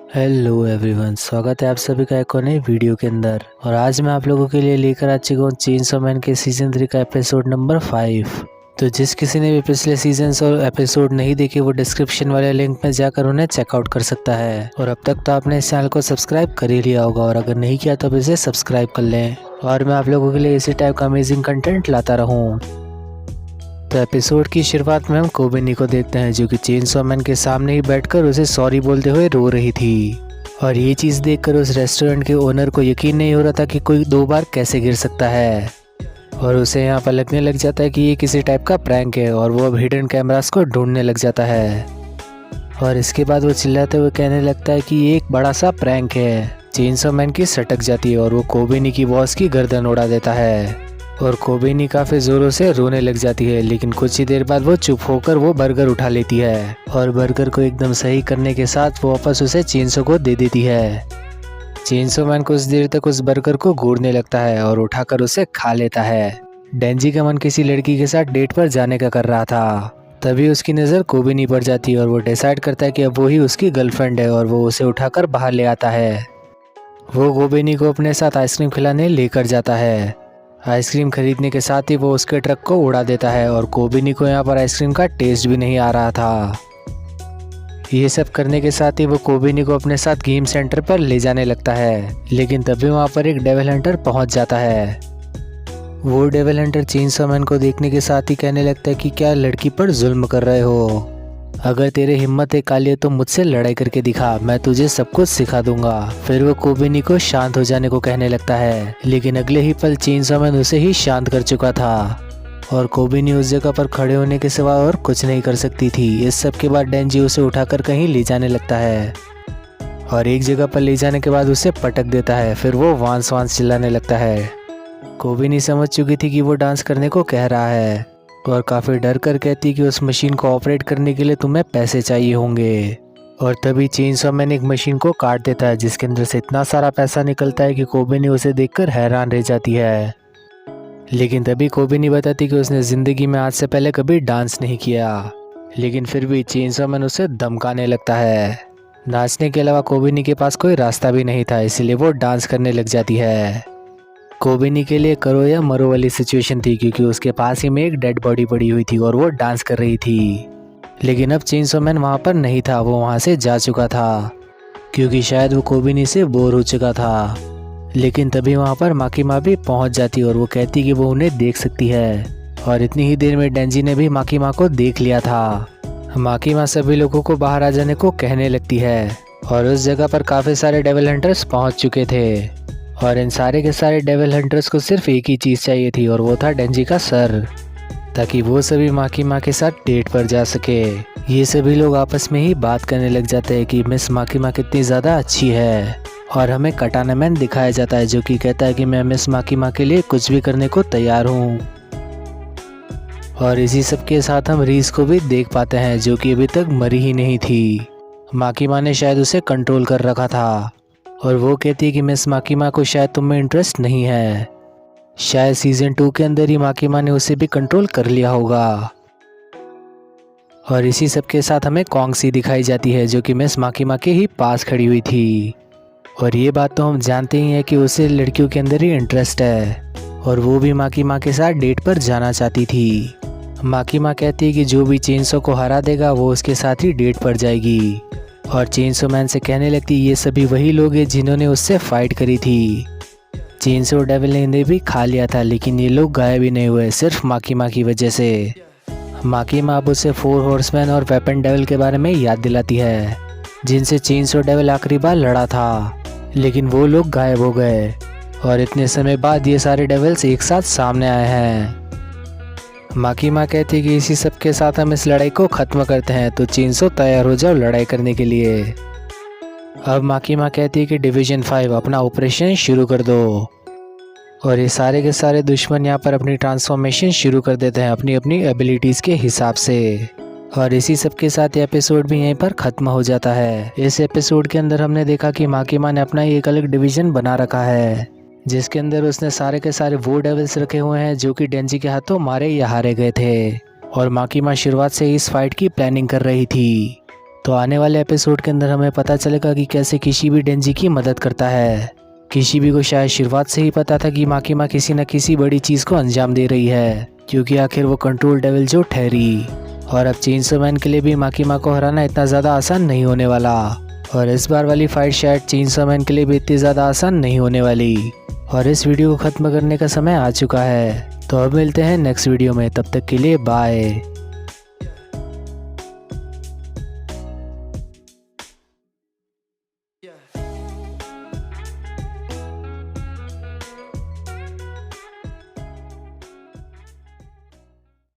Hello everyone, स्वागत है आप सभी का एक और नई वीडियो के अंदर। और आज मैं आप लोगों के लिए लेकर आ चुका हूँ चेनसॉ मैन के सीजन 3 का एपिसोड नंबर 5। तो जिस किसी ने भी पिछले सीजन और एपिसोड नहीं देखे वो डिस्क्रिप्शन वाले लिंक में जाकर उन्हें चेकआउट कर सकता है। और अब तक तो आपने इस चैनल को सब्सक्राइब कर ही लिया होगा, और अगर नहीं किया तो इसे सब्सक्राइब कर लें और मैं आप लोगों के लिए इसी टाइप का अमेजिंग कंटेंट लाता रहूँ। तो एपिसोड की शुरुआत में हम कोबेनी को देखते हैं, जो कि चेनसॉ मैन के सामने ही बैठकर उसे सॉरी बोलते हुए रो रही थी। और ये चीज़ देखकर उस रेस्टोरेंट के ओनर को यकीन नहीं हो रहा था कि कोई 2 बार कैसे गिर सकता है। और उसे यहाँ पर लगने लग जाता है कि ये किसी टाइप का प्रैंक है, और वो अब हिडन कैमरास को ढूंढने लग जाता है। और इसके बाद वो चिल्लाते हुए कहने लगता है कि ये एक बड़ा सा प्रैंक है। चेनसॉ मैन की सटक जाती है और वो कोबेनी की बॉस की गर्दन उड़ा देता है। और कोबेनी काफी जोरों से रोने लग जाती है, लेकिन कुछ ही देर बाद वो चुप होकर वो बर्गर उठा लेती है और बर्गर को एकदम सही करने के साथ वो वापस उसे चेनसॉ को दे देती है। चेनसॉ मैन कुछ देर तक उस बर्गर को घूरने लगता है और उठाकर उसे खा लेता है। डेंजी का मन किसी लड़की के साथ डेट पर जाने का कर रहा था, तभी उसकी नज़र कोबेनी पर जाती है और वो डिसाइड करता है कि अब वो ही उसकी गर्लफ्रेंड है, और वो उसे उठाकर बाहर ले आता है। वो कोबेनी को अपने साथ आइसक्रीम खिलाने लेकर जाता है। आइसक्रीम खरीदने के साथ ही वो उसके ट्रक को उड़ा देता है, और कोबेनी को यहाँ पर आइसक्रीम का टेस्ट भी नहीं आ रहा था। ये सब करने के साथ ही वो कोबेनी को अपने साथ गेम सेंटर पर ले जाने लगता है, लेकिन तभी वहाँ पर एक डेविल हंटर पहुँच जाता है। वो डेविल हंटर चेनसॉ मैन को देखने के साथ ही कहने लगता है कि क्या लड़की पर जुल्म कर रहे हो? अगर तेरे हिम्मत है कालिया तो मुझसे लड़ाई करके दिखा, मैं तुझे सब कुछ सिखा दूंगा। फिर वो कोबेनी को शांत हो जाने को कहने लगता है, लेकिन अगले ही पल चेनसॉ मैन उसे ही शांत कर चुका था और कोबेनी उस जगह पर खड़े होने के सिवा और कुछ नहीं कर सकती थी। इस सब के बाद डेंजी उसे उठाकर कहीं ले जाने लगता है और एक जगह पर ले जाने के बाद उसे पटक देता है। फिर वो वांस वांस चिल्लाने लगता है। कोबेनी समझ चुकी थी कि वो डांस करने को कह रहा है और काफ़ी डर कर कहती कि उस मशीन को ऑपरेट करने के लिए तुम्हें पैसे चाहिए होंगे। और तभी चेनसॉ मैन एक मशीन को काट देता है, जिसके अंदर से इतना सारा पैसा निकलता है कि कोबेनी उसे देखकर हैरान रह जाती है। लेकिन तभी कोबेनी बताती कि उसने ज़िंदगी में आज से पहले कभी डांस नहीं किया, लेकिन फिर भी चेनसॉ मैन उसे धमकाने लगता है। नाचने के अलावा कोबेनी के पास कोई रास्ता भी नहीं था, इसलिए वो डांस करने लग जाती है। कोबेनी के लिए करो या मरो वाली सिचुएशन थी, क्योंकि उसके पास ही में एक डेड बॉडी पड़ी हुई थी और वो डांस कर रही थी। लेकिन अब चेनसॉ मैन वहाँ पर नहीं था, वो वहाँ से जा चुका था, क्योंकि शायद वो कोबेनी से बोर हो चुका था। लेकिन तभी वहाँ पर माकीमा भी पहुँच जाती और वो कहती कि वो उन्हें देख सकती है। और इतनी ही देर में डेंजी ने भी माकीमा को देख लिया था। माकीमा सभी लोगों को बाहर आ जाने को कहने लगती है और उस जगह पर काफ़ी सारे डेविल हंटर्स पहुँच चुके थे। और इन सारे के सारे डेविल हंटर्स को सिर्फ एक ही चीज़ चाहिए थी, और वो था डेंजी का सर, ताकि वो सभी माकीमा के साथ डेट पर जा सके। ये सभी लोग आपस में ही बात करने लग जाते हैं कि मिस माकीमा कितनी ज़्यादा अच्छी है। और हमें कटाना मैन दिखाया जाता है, जो कि कहता है कि मैं मिस माकीमा के लिए कुछ भी करने को तैयार हूँ। और इसी सब के साथ हम रीस को भी देख पाते हैं, जो कि अभी तक मरी ही नहीं थी। माकीमा ने शायद उसे कंट्रोल कर रखा था और वो कहती है कि मिस माकीमा को शायद तुम में इंटरेस्ट नहीं है। शायद सीजन 2 के अंदर ही माकीमा ने उसे भी कंट्रोल कर लिया होगा। और इसी सब के साथ हमें कॉन्गसी दिखाई जाती है, जो कि मिस माकीमा के ही पास खड़ी हुई थी। और ये बात तो हम जानते ही हैं कि उसे लड़कियों के अंदर ही इंटरेस्ट है, और वो भी माकीमा के साथ डेट पर जाना चाहती थी। माकीमा कहती है कि जो भी चेनसॉ को हरा देगा वो उसके साथ ही डेट पर जाएगी। और चेनसॉ मैन से कहने लगती ये सभी वही लोग हैं जिन्होंने उससे फाइट करी थी। चेनसॉ डेविल ने इन्हें भी खा लिया था, लेकिन ये लोग गायब ही नहीं हुए, सिर्फ माकीमा की वजह से। माकीमा अब उसे 4 हॉर्समैन और वेपन डेविल के बारे में याद दिलाती है, जिनसे चेनसॉ डेविल आखिरी बार लड़ा था, लेकिन वो लोग गायब हो गए। और इतने समय बाद ये सारे डेविल्स एक साथ सामने आए हैं। माकीमा कहती है कि इसी सब के साथ हम इस लड़ाई को ख़त्म करते हैं, तो चेनसॉ तैयार हो जाओ लड़ाई करने के लिए। अब माकीमा कहती है कि डिवीज़न 5 अपना ऑपरेशन शुरू कर दो। और ये सारे के सारे दुश्मन यहाँ पर अपनी ट्रांसफॉर्मेशन शुरू कर देते हैं अपनी अपनी एबिलिटीज़ के हिसाब से। और इसी सब के साथ ये एपिसोड भी यहीं पर ख़त्म हो जाता है। इस एपिसोड के अंदर हमने देखा कि माकीमा ने अपना एक अलग डिवीज़न बना रखा है, जिसके अंदर उसने सारे के सारे वो डेविल्स रखे हुए हैं जो कि डेंजी के हाथों मारे या हारे गए थे। और माकीमा शुरुआत से इस फाइट की प्लानिंग कर रही थी। तो आने वाले एपिसोड के अंदर हमें पता चलेगा कि कैसे किशिबी डेंजी की मदद करता है। किशिबी को शायद शुरुआत से ही पता था कि माकिमा किसी न किसी बड़ी चीज को अंजाम दे रही है, क्योंकि आखिर वो कंट्रोल डेविल जो ठहरी। और अब चेनसो मैन के लिए भी माकिमा को हराना इतना ज़्यादा आसान नहीं होने वाला। और इस बार वाली फाइट शायद चेनसो मैन के लिए भी इतनी ज़्यादा आसान नहीं होने वाली। और इस वीडियो को ख़त्म करने का समय आ चुका है। तो अब मिलते हैं नेक्स्ट वीडियो में, तब तक के लिए बाय।